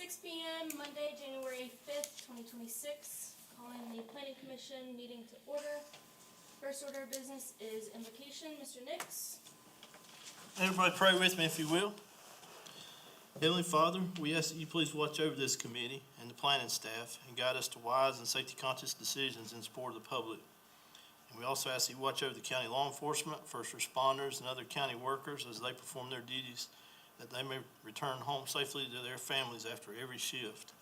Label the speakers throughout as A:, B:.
A: 6 p.m., Monday, January 5th, 2026. Calling the Planning Commission meeting to order. First order of business is invocation. Mr. Nix.
B: Everybody pray with me if you will. Heavenly Father, we ask that you please watch over this committee and the planning staff and guide us to wise and safety-conscious decisions in support of the public. And we also ask that you watch over the county law enforcement, first responders, and other county workers as they perform their duties, that they may return home safely to their families after every shift.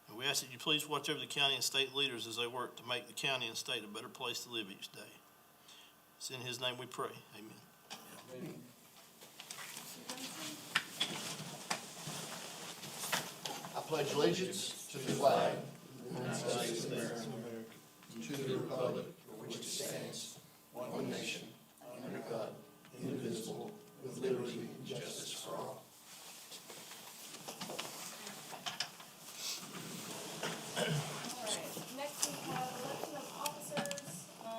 B: And we ask that you please watch over the county and state leaders as they work to make the county and state a better place to live each day. It's in his name we pray. Amen.
A: Mr. Johnson.
C: I pledge allegiance to the flag of the United States of America, to the republic for which it stands, one nation, under God, indivisible, with liberty and justice for all.
A: All right. Next, we have election of officers.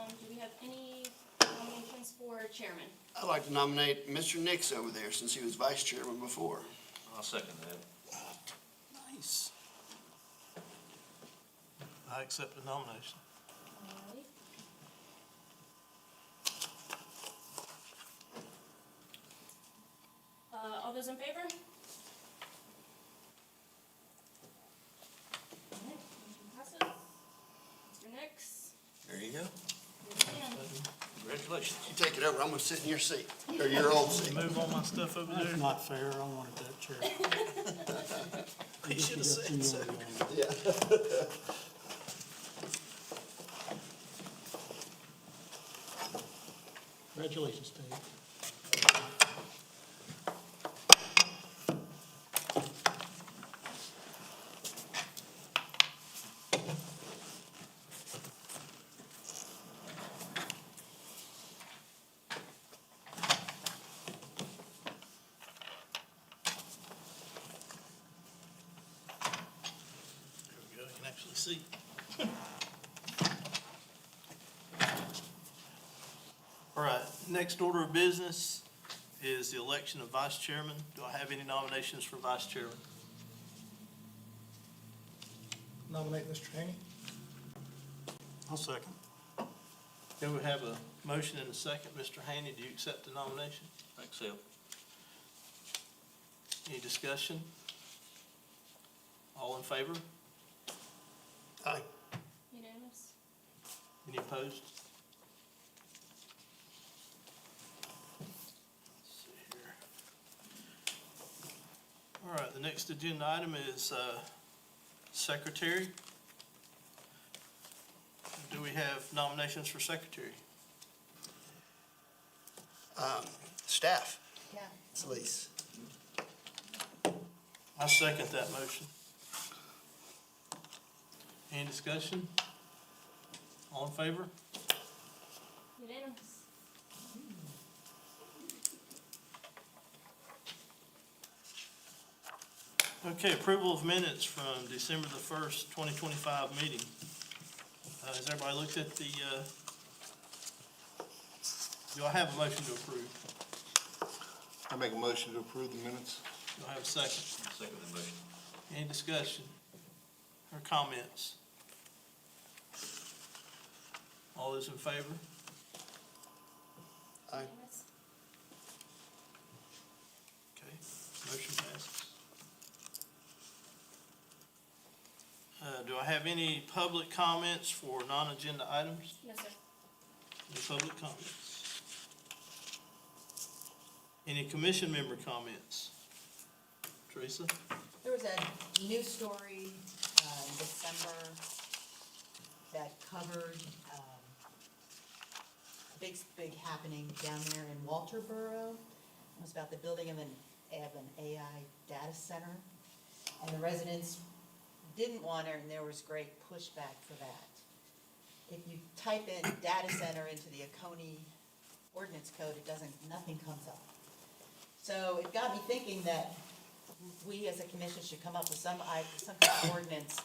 A: Do we have any nominations for chairman?
C: I'd like to nominate Mr. Nix over there since he was vice chairman before.
D: I'll second that.
B: Nice. I accept the nomination.
A: Alright. All those in favor? Alright, motion passes. Mr. Nix.
D: There you go.
A: Your man.
D: Congratulations.
C: You take it over, I'm gonna sit in your seat, or your old seat.
B: Move all my stuff over there.
E: That's not fair, I wanted that chair.
B: He should have said so.
C: Yeah.
E: Congratulations, Dave.
B: There we go, you can actually see. All right, next order of business is the election of vice chairman. Do I have any nominations for vice chairman?
E: Nominate Mr. Haney. I'll second.
B: Then we have a motion and a second. Mr. Haney, do you accept the nomination?
D: I accept.
B: Any discussion? All in favor?
C: Aye.
A: Unanimous.
B: Any opposed? Let's see here. All right, the next agenda item is secretary. Do we have nominations for secretary?
C: Staff.
A: Yeah.
C: It's Lise.
B: I second that motion. Any discussion? All in favor?
A: Unanimous.
B: Okay, approval of minutes from December the 1st, 2025 meeting. Has everybody looked at the, do I have a motion to approve?
F: I make a motion to approve the minutes.
B: Do I have a second?
D: Second the motion.
B: Any discussion or comments? All those in favor?
C: Aye.
A: Unanimous.
B: Okay, motion passes. Do I have any public comments for non-agenda items?
A: No, sir.
B: Any public comments? Any commission member comments? Teresa?
G: There was a news story in December that covered a big happening down there in Walterboro. It was about the building of an AI data center. And the residents didn't want it, and there was great pushback for that. If you type in data center into the Oconee ordinance code, nothing comes up. So it got me thinking that we as a commission should come up with some kind of ordinance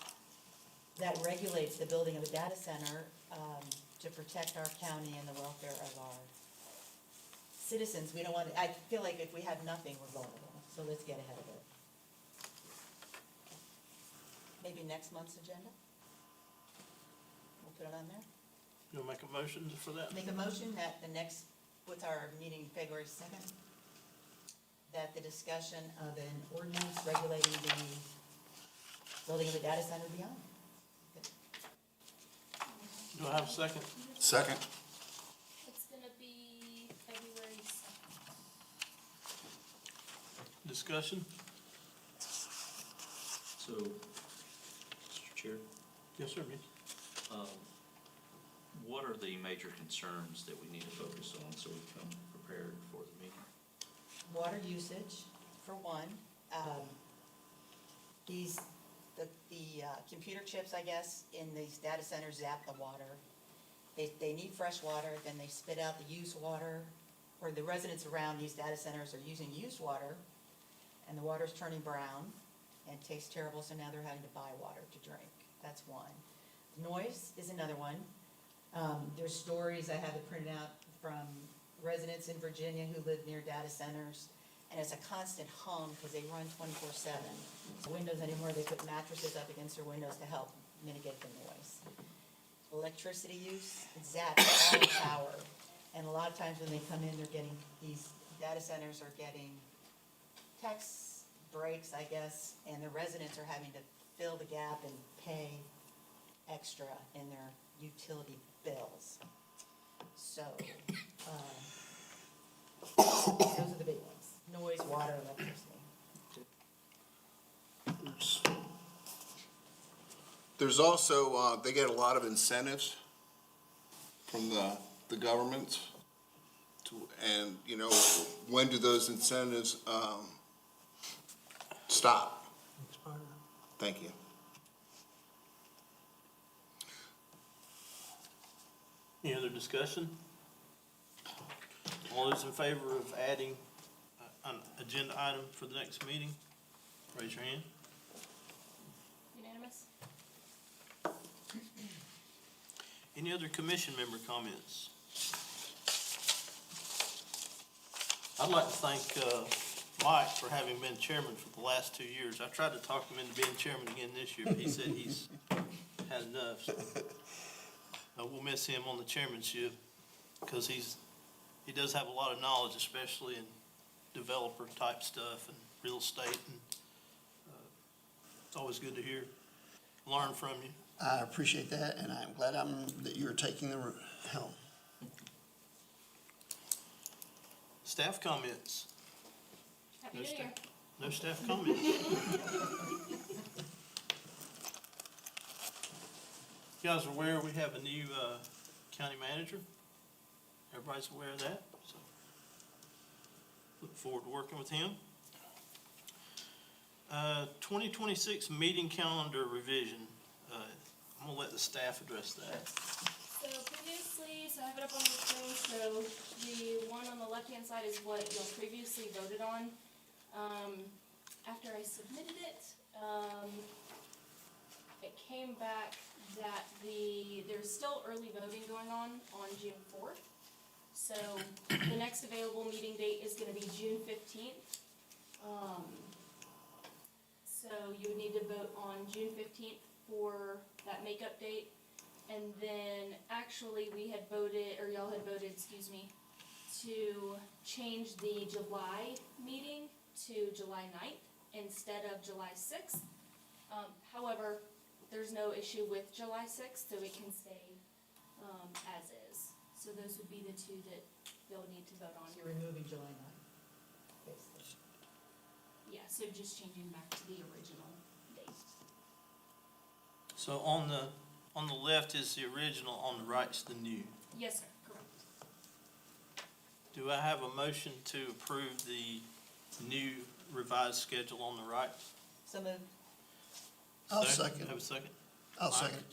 G: that regulates the building of a data center to protect our county and the welfare of our citizens. We don't want, I feel like if we have nothing, we're vulnerable, so let's get ahead of it. maybe next month's agenda. We'll put it on there.
B: You wanna make a motion for that?
G: Make a motion that the next, what's our meeting, February 2nd? That the discussion of an ordinance regulating the building of a data center be on.
B: Do I have a second?
F: Second.
A: It's gonna be February 2nd.
B: Discussion?
D: So, Mr. Chair,
B: Yes, sir, Mitch.
D: what are the major concerns that we need to focus on so we come prepared for the meeting?
G: Water usage, for one. The computer chips, I guess, in these data centers zap the water. They need fresh water, then they spit out the used water, or the residents around these data centers are using used water, and the water's turning brown and tastes terrible, so now they're having to buy water to drink. That's one. Noise is another one. There's stories, I have it printed out from residents in Virginia who live near data centers, and it's a constant hum because they run 24/7. Windows anymore, they put mattresses up against their windows to help mitigate the noise. Electricity use, it zaps all the power, and a lot of times when they come in, these data centers are getting tax breaks, I guess, and the residents are having to fill the gap and pay extra in their utility bills. So, those are the big ones: noise, water, electricity.
F: There's also, they get a lot of incentives from the government to, and, you know, when do those incentives, stop?
E: Expired.
F: Thank you.
B: Any other discussion? All those in favor of adding an agenda item for the next meeting, raise your hand.
A: Unanimous?
B: Any other commission member comments? I'd like to thank Mike for having been chairman for the last 2 years. I tried to talk him into being chairman again this year, but he said he's had enough. So, we'll miss him on the chairmanship because he does have a lot of knowledge, especially in developer type stuff and real estate. And it's always good to learn from you.
C: I appreciate that, and I'm glad that you're taking the helm.
B: Staff comments?
A: Happy
B: No
A: New Year.
B: staff, no staff comments. You guys are aware we have a new county manager? Everybody's aware of that, so look forward to working with him. 2026 meeting calendar revision. I'm gonna let the staff address that.
A: So previously, I have it up on the screen, so the one on the left-hand side is what you previously voted on. After I submitted it, it came back that there's still early voting going on June 4th. So the next available meeting date is gonna be June 15th. So you would need to vote on June 15th for that makeup date. And then actually we had voted, or y'all had voted, excuse me, to change the July meeting to July 9th instead of July 6th. However, there's no issue with July 6th, so it can stay as is. So those would be the two that you'll need to vote on.
G: You're removing July 9th, basically.
A: Yeah, so just changing back to the original date.
B: So on the left is the original, on the right is the new.
A: Yes, sir, correct.
B: Do I have a motion to approve the new revised schedule on the right?
G: So moved.
C: I'll second.
B: Have a second?
C: I'll second.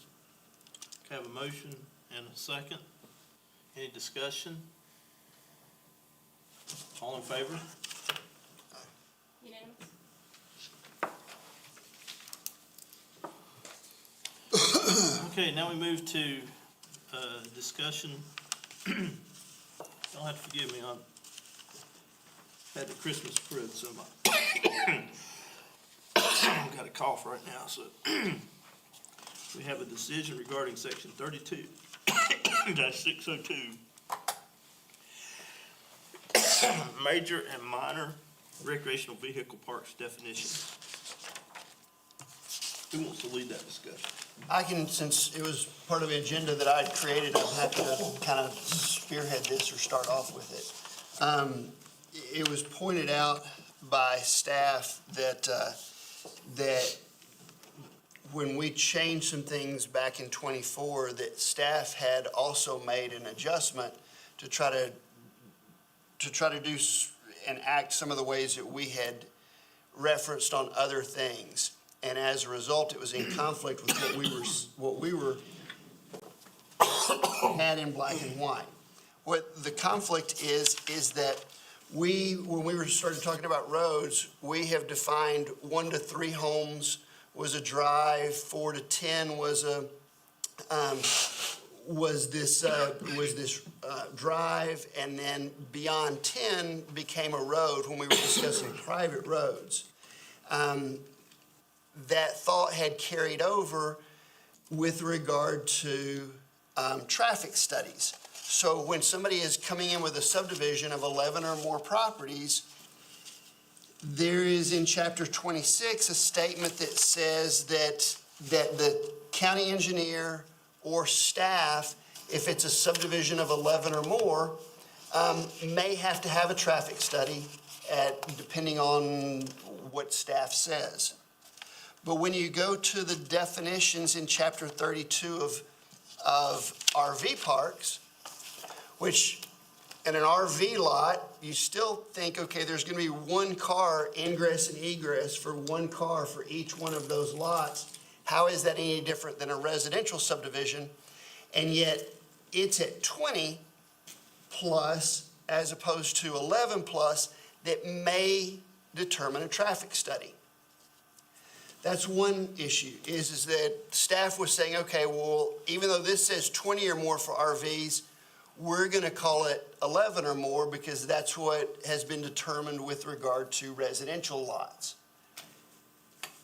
B: Okay, have a motion and a second. Any discussion? All in favor?
A: Unanimous?
B: Okay, now we move to discussion. Y'all have to forgive me, I had the Christmas crud so much. God, got a cough right now, so. We have a decision regarding section 32 602. Major and minor recreational vehicle parks definition. Who wants to lead that discussion?
E: I can, since it was part of the agenda that I'd created, I'm happy to kind of spearhead this or start off with it. It was pointed out by staff that, that when we changed some things back in '24, that staff had also made an adjustment to try to do and act some of the ways that we had referenced on other things. And as a result, it was in conflict with what we were had in black and white. What the conflict is that when we started talking about roads, we have defined 1 to 3 homes was a drive, 4 to 10 was this drive, and then beyond 10 became a road when we were discussing private roads. That thought had carried over with regard to traffic studies. So when somebody is coming in with a subdivision of 11 or more properties, there is in chapter 26 a statement that says that the county engineer or staff, if it's a subdivision of 11 or more, may have to have a traffic study depending on what staff says. But when you go to the definitions in chapter 32 of RV parks, which in an RV lot, you still think, okay, there's going to be one car ingress and egress for one car for each one of those lots. How is that any different than a residential subdivision? And yet it's at 20 plus as opposed to 11 plus that may determine a traffic study. That's one issue, is that staff was saying, okay, well, even though this says 20 or more for RVs, we're going to call it 11 or more because that's what has been determined with regard to residential lots.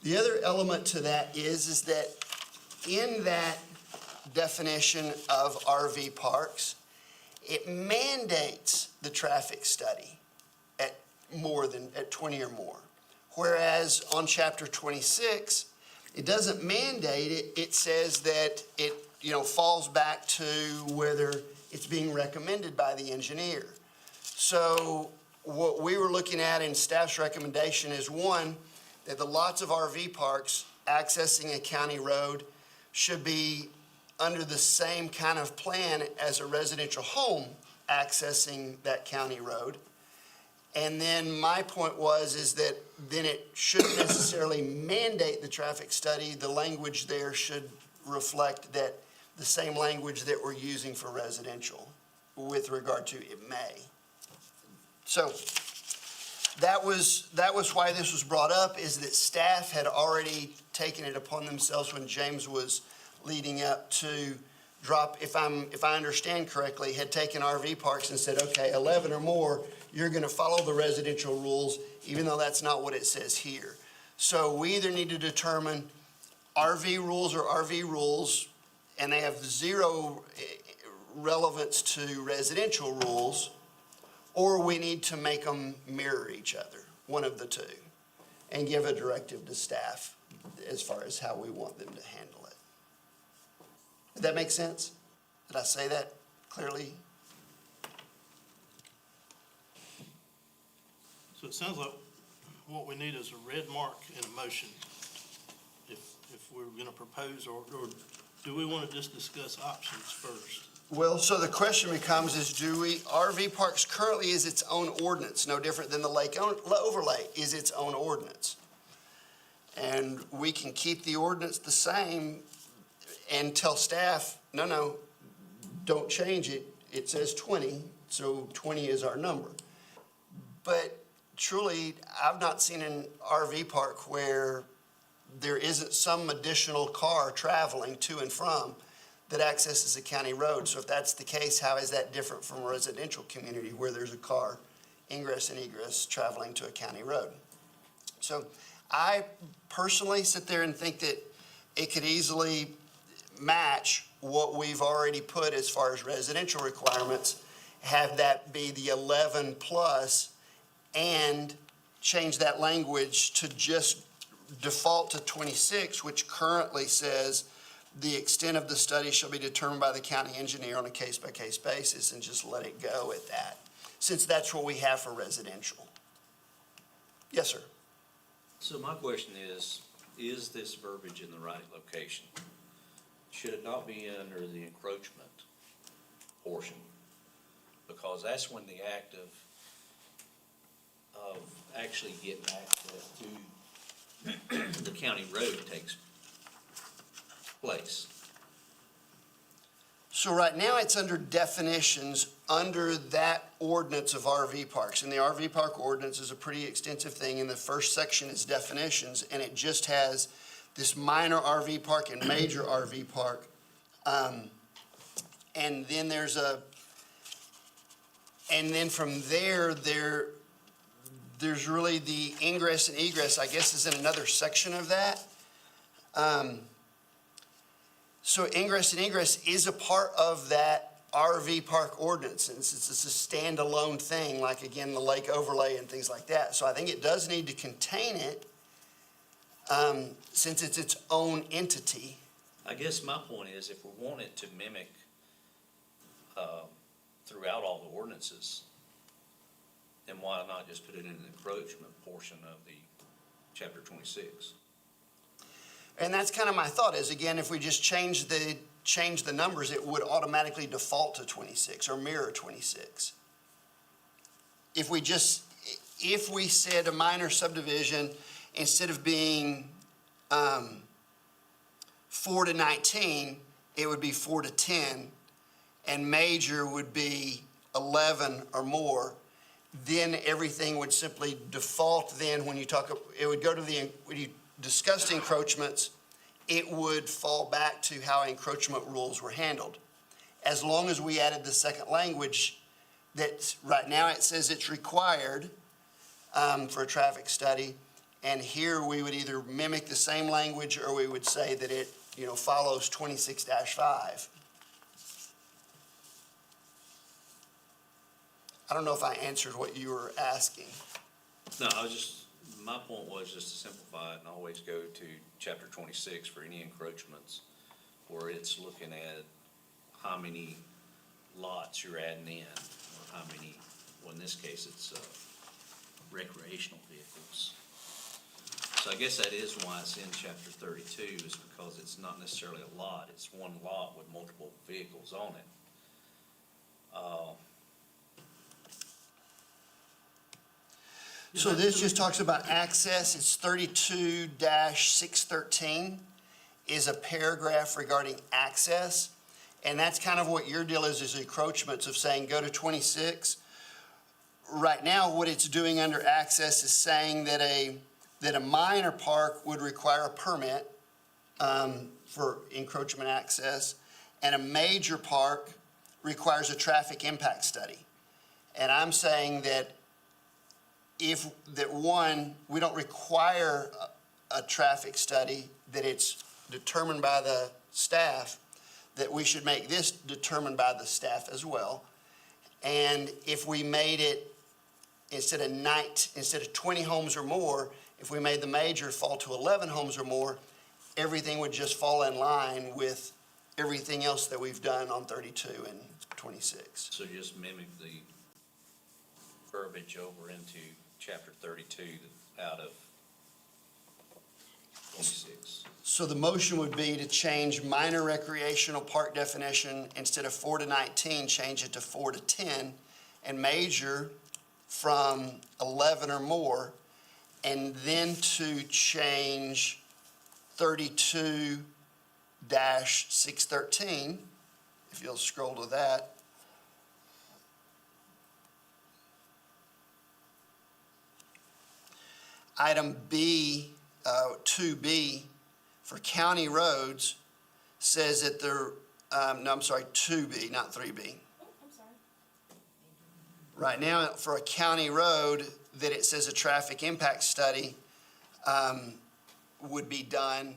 E: The other element to that is that in that definition of RV parks, it mandates the traffic study at 20 or more. Whereas on chapter 26, it doesn't mandate it. It says that it, falls back to whether it's being recommended by the engineer. So what we were looking at in staff's recommendation is, one, that the lots of RV parks accessing a county road should be under the same kind of plan as a residential home accessing that county road. And then my point is that then it shouldn't necessarily mandate the traffic study. The language there should reflect that the same language that we're using for residential with regard to it may. So that was why this was brought up, is that staff had already taken it upon themselves when James was leading up to drop, if I understand correctly, had taken RV parks and said, okay, 11 or more, you're going to follow the residential rules, even though that's not what it says here. So we either need to determine RV rules or RV rules, and they have zero relevance to residential rules, or we need to make them mirror each other, one of the two, and give a directive to staff as far as how we want them to handle it. Did that make sense? Did I say that clearly?
B: So it sounds like what we need is a red mark in a motion if we're going to propose, or do we want to just discuss options first?
E: Well, so the question becomes is, RV parks currently is its own ordinance, no different than the lake overlay is its own ordinance. And we can keep the ordinance the same and tell staff, no, don't change it. It says 20, so 20 is our number. But truly, I've not seen an RV park where there isn't some additional car traveling to and from that accesses a county road. So if that's the case, how is that different from a residential community where there's a car ingress and egress traveling to a county road? So I personally sit there and think that it could easily match what we've already put as far as residential requirements, have that be the 11 plus, and change that language to just default to 26, which currently says the extent of the study shall be determined by the county engineer on a case-by-case basis, and just let it go at that, since that's what we have for residential. Yes, sir.
D: So my question is this verbiage in the right location? Should it not be under the encroachment portion? Because that's when the act of actually getting access to the county road takes place.
E: So right now, it's under definitions under that ordinance of RV parks. And the RV park ordinance is a pretty extensive thing, and the first section is definitions, and it just has this minor RV park and major RV park. And then and then from there's really the ingress and egress, I guess, is in another section of that. So ingress and egress is a part of that RV park ordinance, and it's a standalone thing, like, again, the lake overlay and things like that. So I think it does need to contain it, since it's its own entity.
D: I guess my point is, if we want it to mimic throughout all the ordinances, then why not just put it in the encroachment portion of the chapter 26?
E: And that's kind of my thought is, again, if we just change the numbers, it would automatically default to 26 or mirror 26. If we said a minor subdivision, instead of being 4 to 19, it would be 4 to 10, and major would be 11 or more, then everything would simply default. Then when it would go to when you discussed encroachments, it would fall back to how encroachment rules were handled. As long as we added the second language, that right now it says it's required for a traffic study, and here we would either mimic the same language, or we would say that it, follows 26-5. I don't know if I answered what you were asking.
D: No, my point was just to simplify it and always go to chapter 26 for any encroachments, where it's looking at how many lots you're adding in, or how many, well, in this case, it's recreational vehicles. So I guess that is why it's in chapter 32, is because it's not necessarily a lot, it's one lot with multiple vehicles on it.
E: So this just talks about access. It's 32-613 is a paragraph regarding access. And that's kind of what your deal is encroachments of saying go to 26. Right now, what it's doing under access is saying that a minor park would require a permit for encroachment access, and a major park requires a traffic impact study. And I'm saying that we don't require a traffic study, that it's determined by the staff, that we should make this determined by the staff as well. And if we made it, instead of 20 homes or more, if we made the major fall to 11 homes or more, everything would just fall in line with everything else that we've done on 32 and 26.
D: So just mimic the verbiage over into chapter 32 out of 26.
E: So the motion would be to change minor recreational park definition, instead of 4 to 19, change it to 4 to 10, and major from 11 or more, and then to change 32-613, if you'll scroll to that. Item B, 2B, for county roads, says that 2B, not 3B.
A: Oh, I'm sorry.
E: Right now, for a county road, that it says a traffic impact study, would be done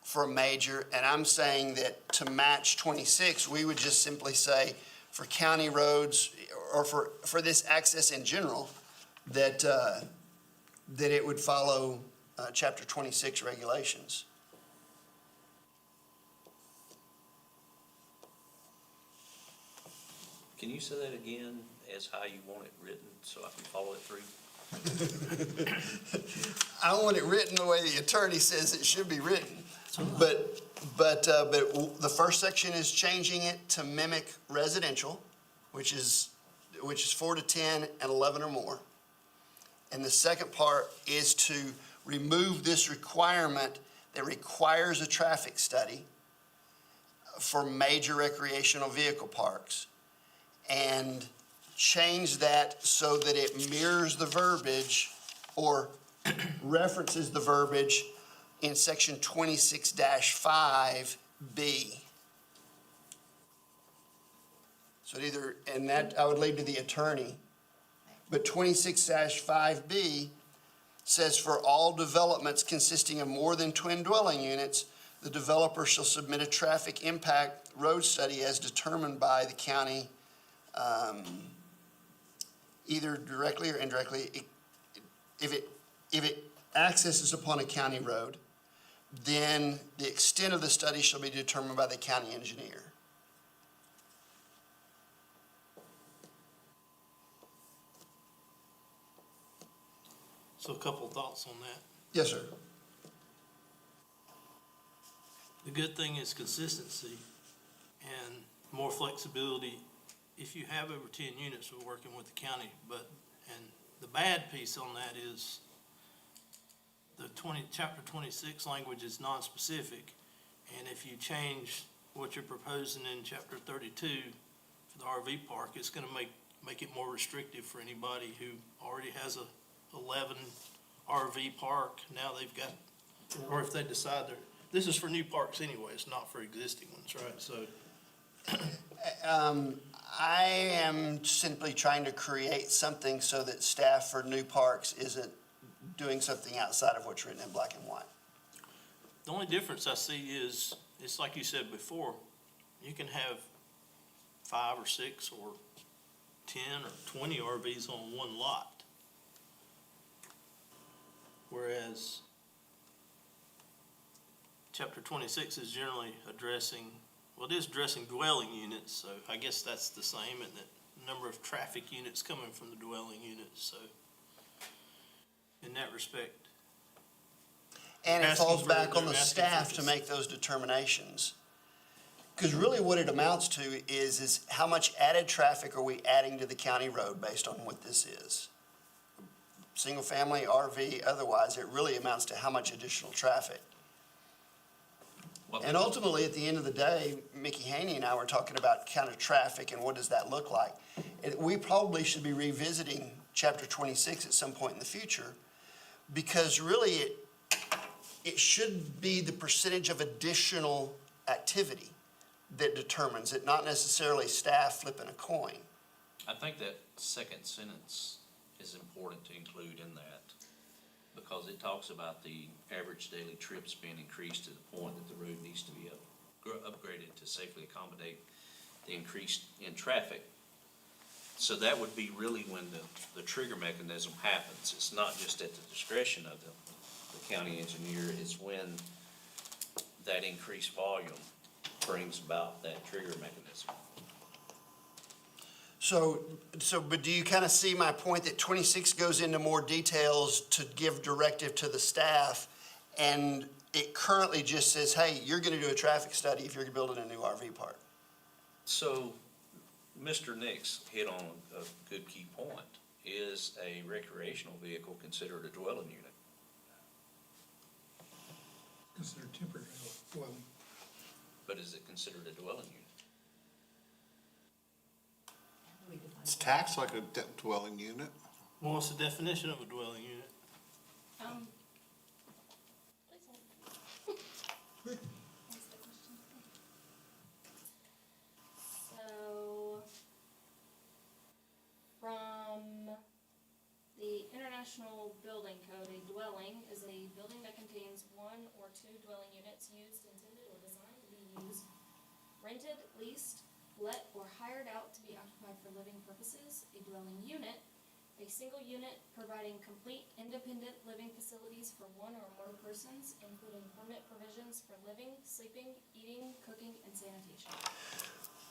E: for a major, and I'm saying that to match 26, we would just simply say for county roads, or for this access in general, that it would follow Chapter 26 regulations.
D: Can you say that again as how you want it written, so I can follow it through?
E: I want it written the way the attorney says it should be written. But the first section is changing it to mimic residential, which is 4 to 10 and 11 or more. And the second part is to remove this requirement that requires a traffic study for major recreational vehicle parks, and change that so that it mirrors the verbiage or references the verbiage in section 26-5B. So either, and that I would leave to the attorney, but 26-5B says for all developments consisting of more than twin dwelling units, the developer shall submit a traffic impact road study as determined by the county, either directly or indirectly. If it accesses upon a county road, then the extent of the study shall be determined by the county engineer.
B: So a couple of thoughts on that.
E: Yes, sir.
B: The good thing is consistency and more flexibility. If you have over 10 units, we're working with the county, and the bad piece on that is the chapter 26 language is non-specific, and if you change what you're proposing in chapter 32 for the RV park, it's gonna make it more restrictive for anybody who already has a 11 RV park. Now they've got, or if they decide this is for new parks anyway, it's not for existing ones, right? So
E: I am simply trying to create something so that staff for new parks isn't doing something outside of what's written in black and white.
B: the only difference I see is, it's like you said before, you can have 5 or 6 or 10 or 20 RVs on one lot. Whereas chapter 26 is generally addressing, well, it is addressing dwelling units, so I guess that's the same, and the number of traffic units coming from the dwelling units, so in that respect.
E: And it
B: Asking
E: falls
B: for-
E: back on the
B: they're asking
E: staff
B: for
E: to
B: this.
E: make those determinations. Because really what it amounts to is how much added traffic are we adding to the county road based on what this is? Single family, RV, otherwise, it really amounts to how much additional traffic.
D: Well,
E: And ultimately, at the end of the day, Mickey Haney and I were talking about counter traffic and what does that look like. We probably should be revisiting chapter 26 at some point in the future, because really it should be the percentage of additional activity that determines it, not necessarily staff flipping a coin.
D: I think that second sentence is important to include in that, because it talks about the average daily trips being increased to the point that the road needs to be upgraded to safely accommodate the increase in traffic. So that would be really when the trigger mechanism happens. It's not just at the discretion of the county engineer, it's when that increased volume brings about that trigger mechanism.
E: But do you kind of see my point that 26 goes into more details to give directive to the staff, and it currently just says, hey, you're going to do a traffic study if you're building a new RV park?
D: So, Mr. Nix hit on a good key point. Is a recreational vehicle considered a dwelling unit?
C: Considered temporary dwelling.
D: But is it considered a dwelling unit?
F: It's taxed like a dwelling unit.
B: Well, what's the definition of a dwelling unit?
A: Please hold. What's the question? So, from the International International Building Code, a dwelling is a building that contains one or two dwelling units used, intended, or designed to be used, rented, leased, let, or hired out to be occupied for living purposes. A dwelling unit, a single unit providing complete independent living facilities for one or more persons, including permanent provisions for living, sleeping, eating, cooking, and sanitation.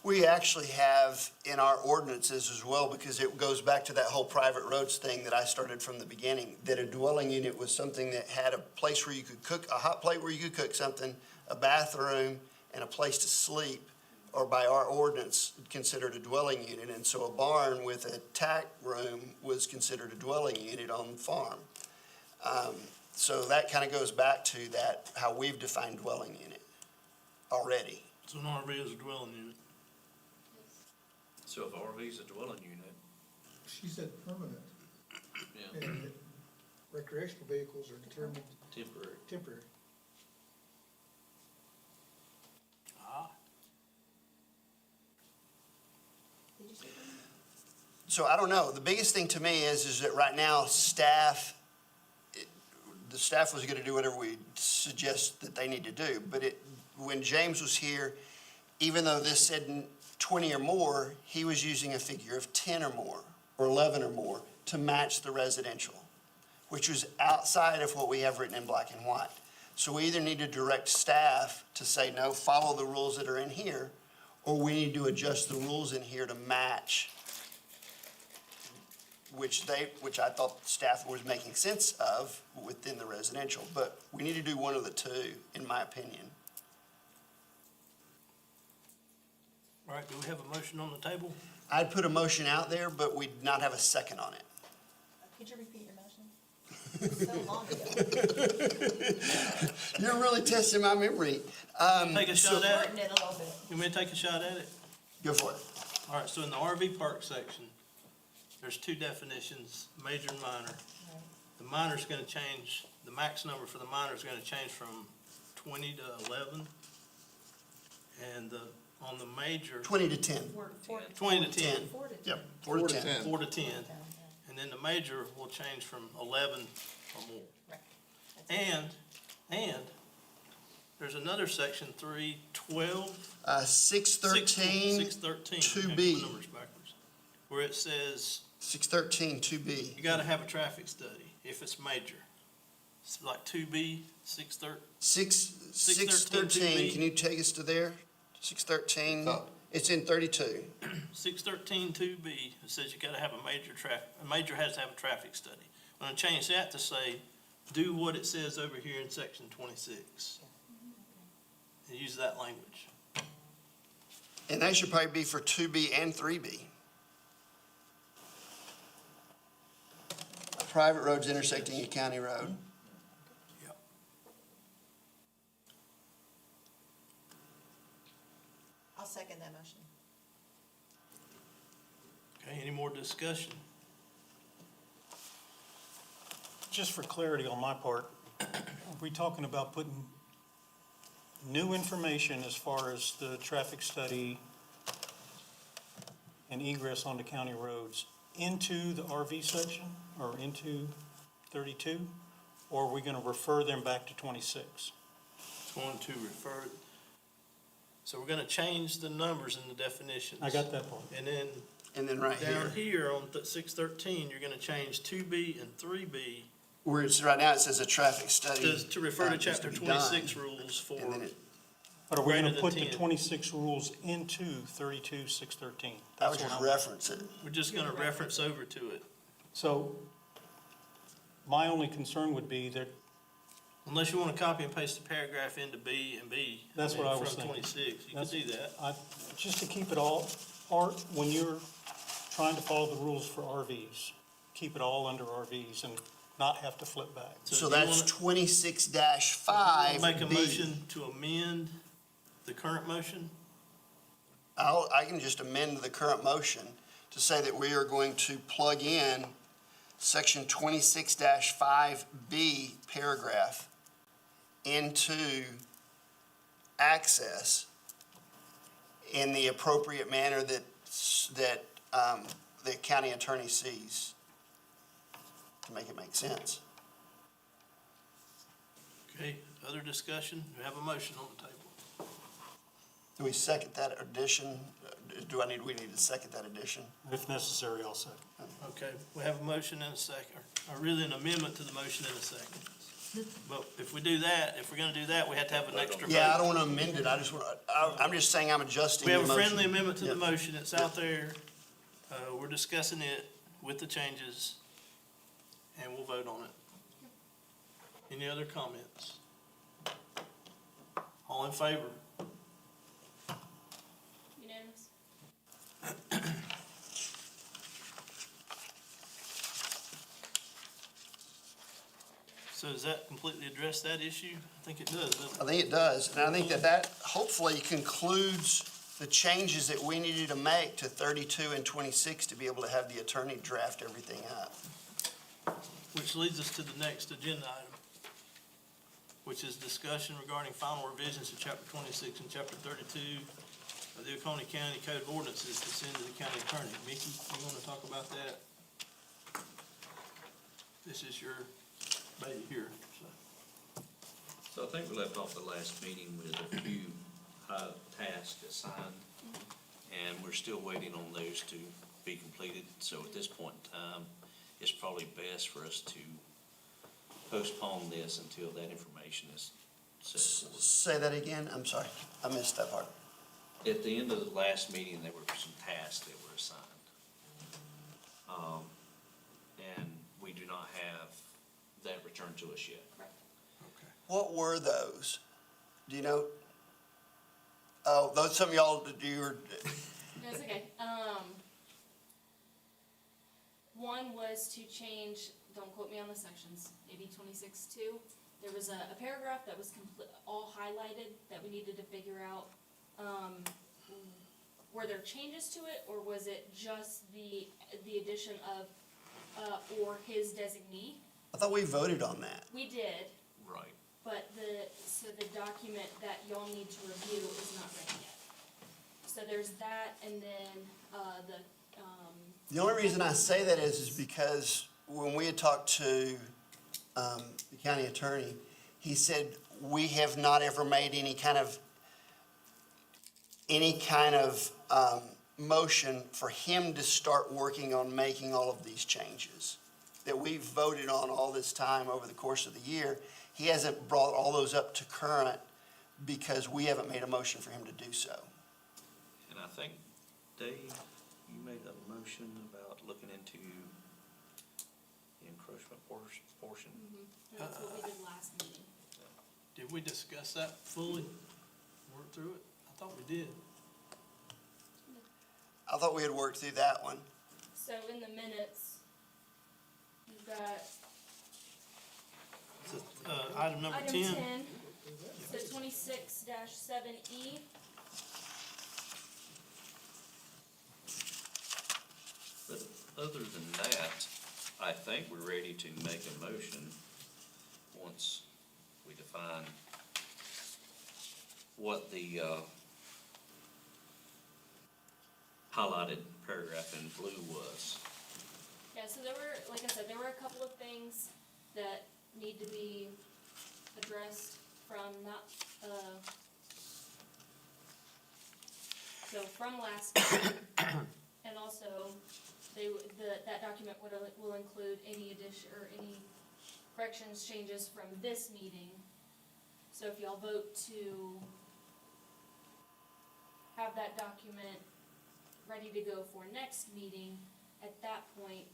E: We actually have in our ordinances as well, because it goes back to that whole private roads thing that I started from the beginning, that a dwelling unit was something that had a place where you could cook, a hot plate where you could cook something, a bathroom, and a place to sleep, or by our ordinance, considered a dwelling unit. And so a barn with a tack room was considered a dwelling unit on the farm. So that kind of goes back to that, how we've defined dwelling unit already.
B: So an RV is a dwelling unit.
D: So if RV is a dwelling unit,
C: She said permanent,
D: yeah,
C: and that recreational vehicles are determined
D: temporary.
C: temporary.
G: Did you say that?
E: So I don't know. The biggest thing to me is that right now, staff, the staff was gonna do whatever we suggest that they need to do. But when James was here, even though this said 20 or more, he was using a figure of 10 or more, or 11 or more, to match the residential, which was outside of what we have written in black and white. So we either need to direct staff to say, no, follow the rules that are in here, or we need to adjust the rules in here to match, which I thought staff was making sense of within the residential. But we need to do one of the two, in my opinion.
B: All right, do we have a motion on the table?
E: I'd put a motion out there, but we'd not have a second on it.
G: Could you repeat your motion? So long ago.
E: You're really testing my memory.
B: Take a shot at it?
G: Shorten it a little bit.
B: You want me to take a shot at it?
E: Go for it.
B: All right, so in the RV park section, there's two definitions, major and minor. The minor's gonna change, the max number for the minor's gonna change from 20 to 11. And on the major,
E: 20 to 10.
B: 20 to 10.
E: 10.
G: 4 to 10.
E: Yep, 4 to 10.
B: 4 to 10. And then the major will change from 11 or more.
G: Right. That's it.
B: And there's another section, 312.
E: 613,
B: 613.
E: 2B.
B: My number's backwards. Where it says
E: 613, 2B.
B: you gotta have a traffic study if it's major. It's like 2B, 613.
E: 613, can you take us to there? 613,
F: Oh.
E: it's in 32.
B: 613 2B, it says you gotta have a major has to have a traffic study. I'm gonna change that to say, do what it says over here in section 26. And use that language.
E: And that should probably be for 2B and 3B. Private roads intersecting a county road.
B: Yep.
G: I'll second that motion.
B: Okay, any more discussion?
H: Just for clarity on my part, are we talking about putting new information as far as the traffic study and egress onto county roads into the RV section or into 32? Or are we going to refer them back to 26?
B: It's going to refer, so we're gonna change the numbers in the definitions.
H: I got that part.
B: And then
E: And then right
B: down
E: here,
B: here on 613, you're gonna change 2B and 3B
E: where it's, right now it says a traffic study.
B: to refer to
E: is
B: chapter
E: be done.
B: 26 rules for,
E: And then it,
H: But are we going
B: Greater
H: to
B: than
H: put the
B: 10.
H: 26 rules into 32, 613?
E: I would
H: That's what
E: just
H: I'm-
E: reference it.
B: we're just gonna reference over to it.
H: So my only concern would be that
B: Unless you wanna copy and paste the paragraph into B and B.
H: That's what I was
B: From
H: thinking.
B: 26, you could
H: That's-
B: do that.
H: just to keep it all, Art, when you're trying to follow the rules for RVs, keep it all under RVs and not have to flip back.
E: So
B: do you
E: that's
B: wanna-
E: 26-5B.
B: Make a motion to amend the current motion?
E: I can just amend the current motion to say that we are going to plug in section 26-5B paragraph into access in the appropriate manner that the county attorney sees to make it make sense.
B: Okay, other discussion? We have a motion on the table.
E: Do we second that addition? We need to second that addition?
H: If necessary, I'll second.
B: Okay, we have a motion and a second, or really an amendment to the motion and a second. But if we do that, if we're gonna do that, we have to have an extra vote.
E: Yeah, I don't want to amend it, I'm just saying I'm adjusting
B: We
E: the
B: have a
E: motion.
B: friendly amendment to the
E: Yeah.
B: motion, it's out there. We're discussing it with the changes, and we'll vote on it. Any other comments? All in favor?
A: Unanimous?
B: So does that completely address that issue? I think it does, doesn't it?
E: I think it does, and I think that hopefully concludes the changes that we needed to make to 32 and 26 to be able to have the attorney draft everything up.
B: Which leads us to the next agenda item, which is discussion regarding final revisions to chapter 26 and chapter 32 of the Oconee County Code of Ordinances to send to the county attorney. Mickey, you want to talk about that? This is your baby here, so.
D: So I think we left off the last meeting with a few tasks assigned, and we're still waiting on those to be completed. So at this point in time, it's probably best for us to postpone this until that information is set forth.
E: Say that again, I'm sorry, I missed that part.
D: At the end of the last meeting, there were some tasks that were assigned. And we do not have that returned to us yet.
E: What were those? Do you know? Oh, those, some of y'all,
A: No, it's okay. One was to change, don't quote me on the sections, maybe 26-2. There was a paragraph that was all highlighted that we needed to figure out. Were there changes to it, or was it just the addition of, or his designee?
E: I thought we voted on that.
A: We did,
D: Right.
A: but so the document that y'all need to review is not ready yet. So there's that, and then,
E: The only reason I say that is because when we had talked to the county attorney, he said, we have not ever made any kind of motion for him to start working on making all of these changes that we've voted on all this time over the course of the year. He hasn't brought all those up to current because we haven't made a motion for him to do so.
D: And I think, Dave, you made a motion about looking into the encroachment portion.
A: and that's what we did last meeting.
B: did we discuss that fully? Work through it? I thought we did.
E: I thought we had worked through that one.
A: So in the minutes, you've got
B: So, item number
A: item
B: 10.
A: 10, so 26-7E.
D: But other than that, I think we're ready to make a motion once we define what the highlighted paragraph in blue was.
A: Yeah, so there were, like I said, there were a couple of things that need to be addressed from from last meeting. And also, that document will include any addition, or any corrections, changes from this meeting. So if y'all vote to have that document ready to go for next meeting, at that point,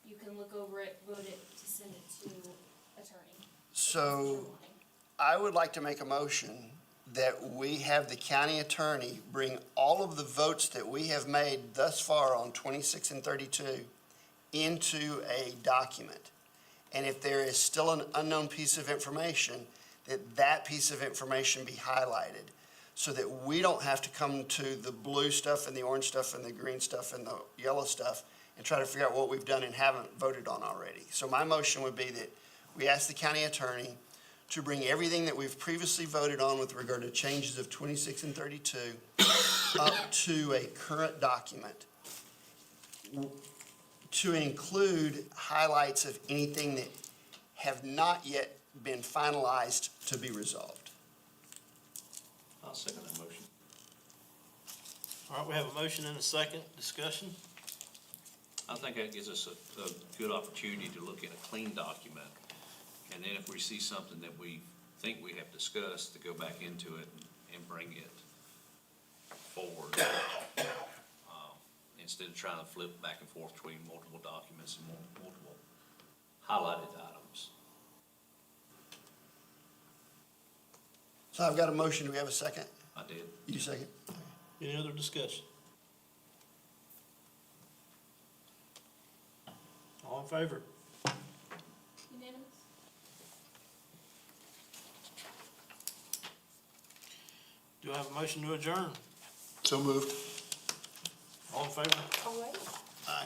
A: you can look over it, vote it to send it to attorney.
E: So I would like to make a motion that we have the county attorney bring all of the votes that we have made thus far on 26 and 32 into a document. And if there is still an unknown piece of information, that piece of information be highlighted so that we don't have to come to the blue stuff and the orange stuff and the green stuff and the yellow stuff and try to figure out what we've done and haven't voted on already. So my motion would be that we ask the county attorney to bring everything that we've previously voted on with regard to changes of 26 and 32 up to a current document to include highlights of anything that have not yet been finalized to be resolved.
D: I'll second that motion.
B: All right, we have a motion and a second. Discussion?
D: I think that gives us a good opportunity to look at a clean document. And then if we see something that we think we have discussed, to go back into it and bring it forward. Instead of trying to flip back and forth between multiple documents and multiple highlighted items.
E: So I've got a motion. Do we have a second?
D: I did.
E: You second?
B: Any other discussion? All in favor?
A: Unanimous?
B: Do I have a motion to adjourn?
F: So moved.
B: All in favor?
A: All right.
B: Aye.